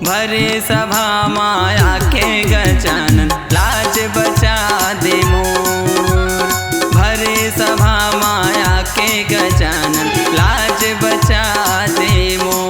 भरे सभा माया के गजानन लाज बचा दे मोर। भरे सभा माया के गजानन लाज बचा दे मोर।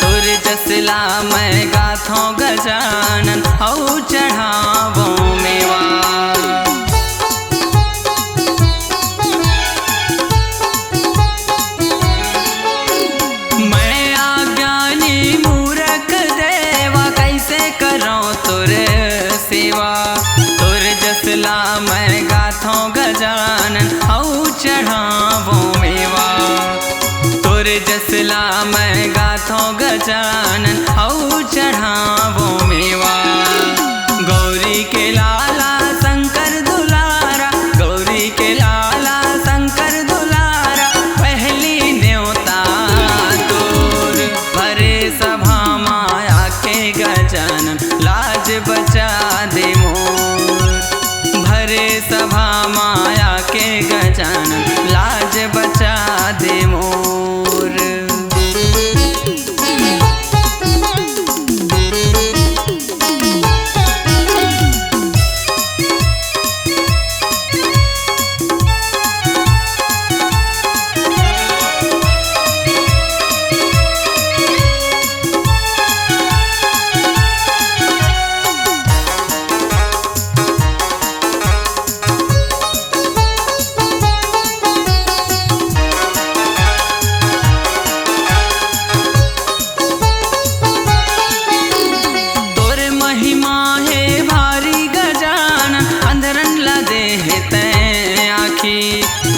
तुर जसला मैं गाथों गजानन औ चढ़ावो मेवा। मैं अज्ञानी मूर्ख देवा कैसे करो तुर सेवा। तुर जसला मैं गाथों गजानन औ चढ़ावो मेवा। तुर जसला मैं गाथों गजानन औ चढ़ावो मेवा। गौरी के लाला शंकर दुलारा, गौरी के लाला शंकर दुलारा, पहली न्योता तोर। भरे सभा माया के गजानन लाज बचा दे मोर। भरे सभा माया के गजानन लाज बचा दे मोर।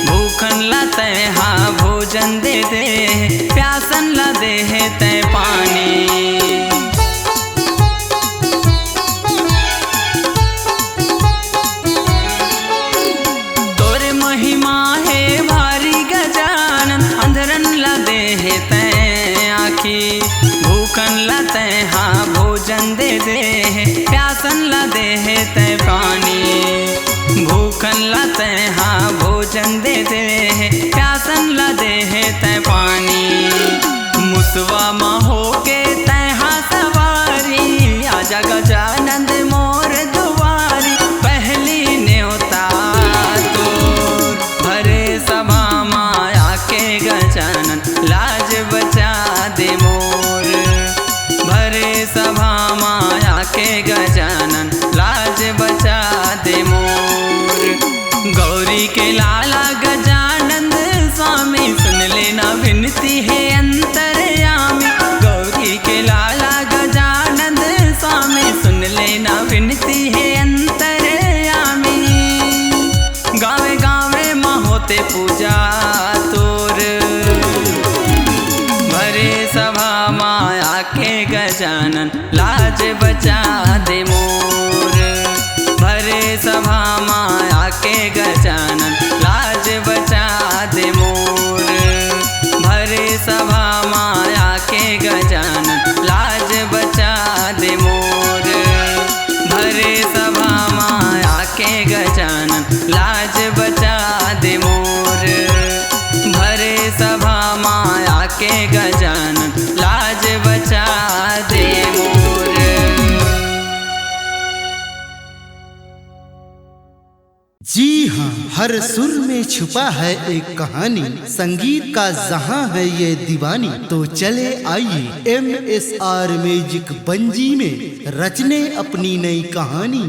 भूखन ला तय हा भोजन दे दे, प्यासन ला दे है तय पानी। तोरे महिमा है भारी गजानन, अंधरन ला दे है तय आखी। भूखन ला तय हा भोजन दे दे, प्यासन ला दे है तय पानी। भूखन ला तय हा भोजन दे दे, प्यासन ला दे है तय पानी। मुसवा माँ हो के तय हा सवारी, आजा गजानंद मोर दुआरी, पहली न्योता तोर। भरे सभा माया के गजानन लाज बचा दे मोर। भरे सभा माया के गजानन लाज बचा दे मोर। गौरी के लाला गजानंद स्वामी सुन लेना विनती है अंतर्यामी। गौरी के लाला गजानंद स्वामी सुन लेना विनती है अंतर्यामी। गावे गावे माँ होते पूजा तोर। भरे सभा माया के गजानन लाज बचा दे मोर। भरे सभा माया के गजानन लाज बचा दे मोर। भरे सभा माया के गजानन लाज बचा दे मोर। भरे सभा माया के गजानन लाज बचा दे मोर। भरे सभा माया के गजानन लाज बचा दे मोर। जी हाँ, हर सुर में छुपा है एक कहानी, संगीत का जहां है ये दीवानी। तो चले आइए MSR म्यूजिक बंजी में रचने अपनी नई कहानी।